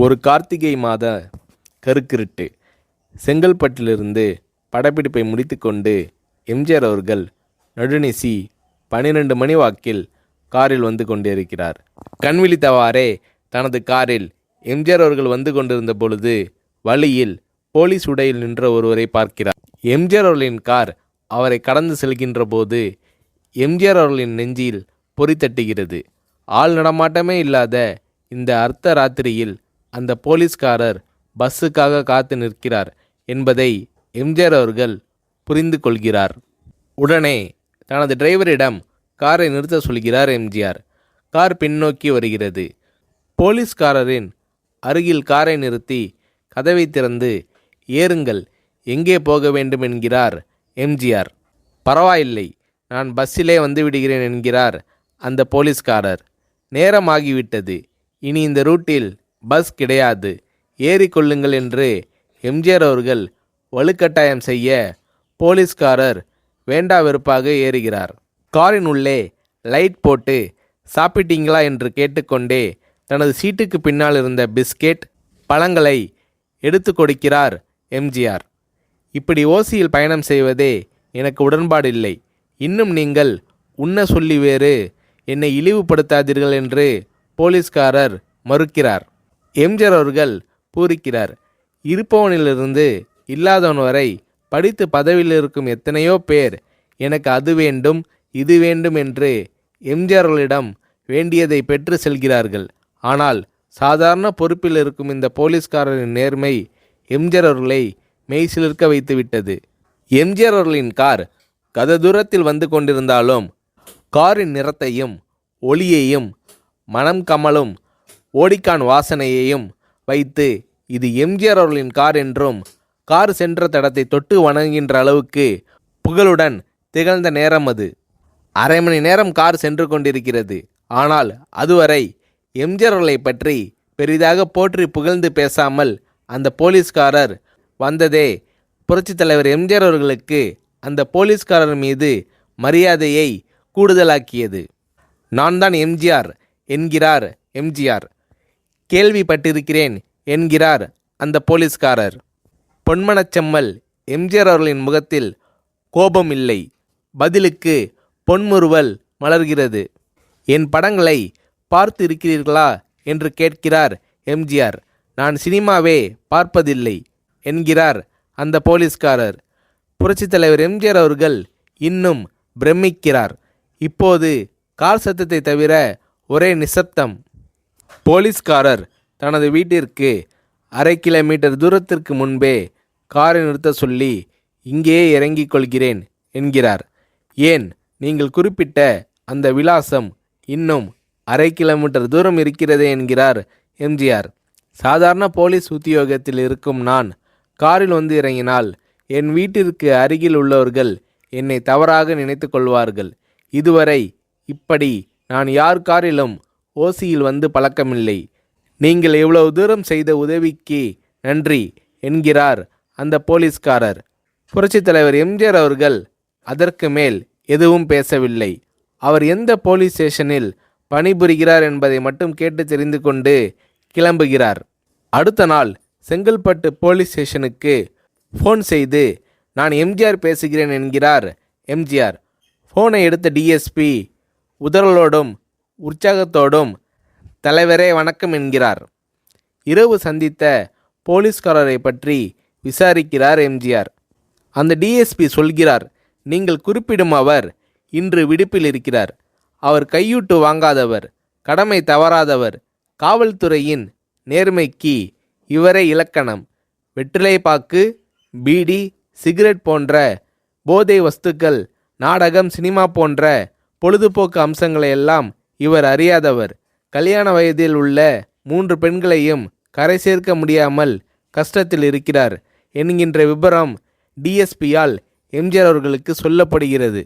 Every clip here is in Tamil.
ஒரு கார்த்திகை மாத கருக்கிருட்டு. செங்கல்பட்டிலிருந்து படப்பிடிப்பை முடித்துக்கொண்டு எம்ஜிஆர் அவர்கள் நடுநிசி 12 மணி வாக்கில் காரில் வந்து கொண்டிருக்கிறார். கண் விழித்தவாறே தனது காரில் எம்ஜிஆர் அவர்கள் வந்து கொண்டிருந்த பொழுது வழியில் போலீஸ் உடையில் நின்ற ஒருவரை பார்க்கிறார். எம்ஜிஆர் அவர்களின் கார் அவரை கடந்து செல்கின்ற போது எம்ஜிஆர் அவர்களின் நெஞ்சில் பொறி தட்டுகிறது. ஆள் நடமாட்டமே இல்லாத இந்த அர்த்த ராத்திரியில் அந்த போலீஸ்காரர் பஸ்ஸுக்காக காத்து நிற்கிறார் என்பதை எம்ஜிஆர் அவர்கள் புரிந்து கொள்கிறார். உடனே தனது டிரைவரிடம் காரை நிறுத்த சொல்கிறார் எம்ஜிஆர். கார் பின்னோக்கி வருகிறது. போலீஸ்காரரின் அருகில் காரை நிறுத்தி கதவை திறந்து ஏறுங்கள், எங்கே போக வேண்டும் என்கிறார் எம்ஜிஆர். பரவாயில்லை, நான் பஸ்ஸிலே வந்து விடுகிறேன் என்கிறார் அந்த போலீஸ்காரர். நேரமாகிவிட்டது, இனி இந்த ரூட்டில் பஸ் கிடையாது, ஏறிக்கொள்ளுங்கள் என்று எம்ஜிஆர் அவர்கள் வலுக்கட்டாயம் செய்ய போலீஸ்காரர் வேண்டா வெறுப்பாக ஏறுகிறார். காரின் உள்ளே லைட் போட்டு சாப்பிட்டீங்களா என்று கேட்டுக்கொண்டே தனது சீட்டுக்கு பின்னால் இருந்த பிஸ்கெட் பழங்களை எடுத்து கொடுக்கிறார் எம்ஜிஆர். இப்படி ஓசியில் பயணம் செய்வதே எனக்கு உடன்பாடில்லை. இன்னும் நீங்கள் உண்ண சொல்லி வேறு என்னை இழிவுபடுத்தாதீர்கள் என்று போலீஸ்காரர் மறுக்கிறார். எம்ஜிஆர் அவர்கள் பூரிக்கிறார். இருப்பவனிலிருந்து இல்லாதவன் வரை படித்து பதவியில் இருக்கும் எத்தனையோ பேர் எனக்கு அது வேண்டும் இது வேண்டும் என்று எம்ஜிஆர் அவர்களிடம் வேண்டியதை பெற்று செல்கிறார்கள். ஆனால் சாதாரண பொறுப்பில் இருக்கும் இந்த போலீஸ்காரரின் நேர்மை எம்ஜிஆர் அவர்களை மெய்சிலிர்க்க வைத்துவிட்டது. எம்ஜிஆர் அவர்களின் கார் கத தூரத்தில் வந்து கொண்டிருந்தாலும் காரின் நிறத்தையும் ஒளியையும் மனம் கமலும் ஓடிக்கான் வாசனையையும் வைத்து இது எம்ஜிஆர் அவர்களின் கார் என்றும் கார் சென்ற தடத்தை தொட்டு வணங்குகின்ற அளவுக்கு புகழுடன் திகழ்ந்த நேரம் அது. அரை மணி நேரம் கார் சென்று கொண்டிருக்கிறது. ஆனால் அதுவரை எம்ஜிஆர் அவர்களை பற்றி பெரிதாக போற்றி புகழ்ந்து பேசாமல் அந்த போலீஸ்காரர் வந்ததே புரட்சித் தலைவர் எம்ஜிஆர் அவர்களுக்கு அந்த போலீஸ்காரர் மீது மரியாதையை கூடுதலாக்கியது. நான் தான் எம்ஜிஆர் என்கிறார் எம்ஜிஆர். கேள்விப்பட்டிருக்கிறேன் என்கிறார் அந்த போலீஸ்காரர். பொன்மனச்செம்மல் எம்ஜிஆர் அவர்களின் முகத்தில் கோபம் இல்லை, பதிலுக்கு பொன்முறுவல் மலர்கிறது. என் படங்களை பார்த்து இருக்கிறீர்களா என்று கேட்கிறார் எம்ஜிஆர். நான் சினிமாவே பார்ப்பதில்லை என்கிறார் அந்த போலீஸ்காரர். புரட்சித் தலைவர் எம்ஜிஆர் அவர்கள் இன்னும் பிரமிக்கிறார். இப்போது கார் சத்தத்தை தவிர ஒரே நிசப்தம். போலீஸ்காரர் தனது வீட்டிற்கு அரை கிலோமீட்டர் தூரத்திற்கு முன்பே காரை நிறுத்த சொல்லி இங்கேயே இறங்கிக் கொள்கிறேன் என்கிறார். ஏன், நீங்கள் குறிப்பிட்ட அந்த விலாசம் இன்னும் அரை கிலோமீட்டர் தூரம் இருக்கிறதே என்கிறார் எம்ஜிஆர். சாதாரண போலீஸ் உத்தியோகத்தில் இருக்கும் நான் காரில் வந்து இறங்கினால் என் வீட்டிற்கு அருகில் உள்ளவர்கள் என்னை தவறாக நினைத்து கொள்வார்கள். இதுவரை இப்படி நான் யார் காரிலும் ஓசியில் வந்து பழக்கமில்லை. நீங்கள் எவ்வளவு தூரம் செய்த உதவிக்கு நன்றி என்கிறார் அந்த போலீஸ்காரர். புரட்சித் தலைவர் எம்ஜிஆர் அவர்கள் அதற்கு மேல் எதுவும் பேசவில்லை. அவர் எந்த போலீஸ் ஸ்டேஷனில் பணிபுரிகிறார் என்பதை மட்டும் கேட்டு தெரிந்து கொண்டு கிளம்புகிறார். அடுத்த நாள் செங்கல்பட்டு போலீஸ் ஸ்டேஷனுக்கு ஃபோன் செய்து நான் எம்ஜிஆர் பேசுகிறேன் என்கிறார் எம்ஜிஆர். ஃபோனை எடுத்த டிஎஸ்பி உதறலோடும் உற்சாகத்தோடும் தலைவரே வணக்கம் என்கிறார். இரவு சந்தித்த போலீஸ்காரரை பற்றி விசாரிக்கிறார் எம்ஜிஆர். அந்த டிஎஸ்பி சொல்கிறார், நீங்கள் குறிப்பிடும் அவர் இன்று விடுப்பில் இருக்கிறார். அவர் கையூட்டு வாங்காதவர், கடமை தவறாதவர், காவல்துறையின் நேர்மைக்கு இவரே இலக்கணம். வெற்றிலை பாக்கு, பீடி, சிகரெட் போன்ற போதை வஸ்துக்கள், நாடகம், சினிமா போன்ற பொழுதுபோக்கு அம்சங்களையெல்லாம் இவர் அறியாதவர். கல்யாண வயதில் உள்ள 3 பெண்களையும் கரை சேர்க்க முடியாமல் கஷ்டத்தில் இருக்கிறார் என்கின்ற விபரம் டிஎஸ்பியால் எம்ஜிஆர் அவர்களுக்கு சொல்லப்படுகிறது.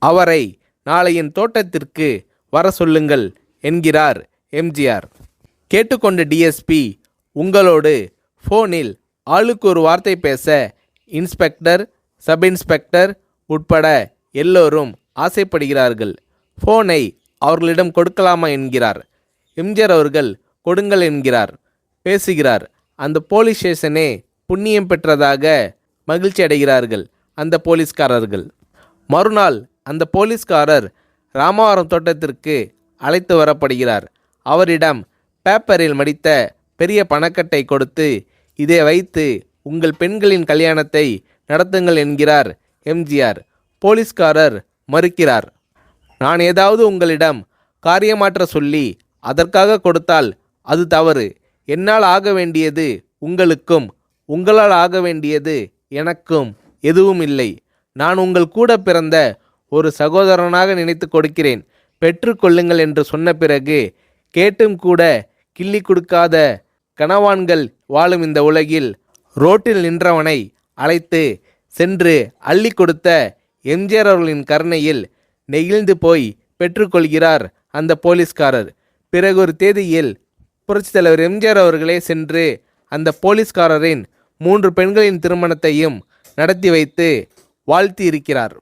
அவரை நாளை என் தோட்டத்திற்கு வர சொல்லுங்கள் என்கிறார் எம்ஜிஆர். கேட்டுக்கொண்ட டிஎஸ்பி உங்களோடு ஃபோனில் ஆளுக்கு ஒரு வார்த்தை பேச இன்ஸ்பெக்டர், சப் இன்ஸ்பெக்டர் உட்பட எல்லோரும் ஆசைப்படுகிறார்கள். ஃபோனை அவர்களிடம் கொடுக்கலாமா என்கிறார். எம்ஜிஆர் அவர்கள் கொடுங்கள் என்கிறார். பேசுகிறார். அந்த போலீஸ் ஸ்டேஷனே புண்ணியம் பெற்றதாக மகிழ்ச்சி அடைகிறார்கள் அந்த போலீஸ்காரர்கள். மறுநாள் அந்த போலீஸ்காரர் ராமவரம் தோட்டத்திற்கு அழைத்து வரப்படுகிறார். அவரிடம் பேப்பரில் மடித்த பெரிய பணக்கட்டை கொடுத்து, இதை வைத்து உங்கள் பெண்களின் கல்யாணத்தை நடத்துங்கள் என்கிறார் எம்ஜிஆர். போலீஸ்காரர் மறுக்கிறார். நான் ஏதாவது உங்களிடம் காரியமாற்ற சொல்லி அதற்காக கொடுத்தால் அது தவறு. என்னால் ஆக வேண்டியது உங்களுக்கும், உங்களால் ஆக வேண்டியது எனக்கும் எதுவும் இல்லை. நான் உங்கள் கூட பிறந்த ஒரு சகோதரனாக நினைத்து கொடுக்கிறேன், பெற்றுக்கொள்ளுங்கள் என்று சொன்ன பிறகு கேட்டும் கூட கிள்ளி கொடுக்காத கனவான்கள் வாழும் இந்த உலகில் ரோட்டில் நின்றவனை அழைத்து சென்று அள்ளி கொடுத்த எம்ஜிஆர் அவர்களின் கருணையில் நெகிழ்ந்து போய் பெற்றுக்கொள்கிறார் அந்த போலீஸ்காரர். பிறகு ஒரு தேதியில் புரட்சித் தலைவர் எம்ஜிஆர் அவர்களே சென்று அந்த போலீஸ்காரரின் 3 பெண்களின் திருமணத்தையும் நடத்தி வைத்து வாழ்த்தி இருக்கிறார்.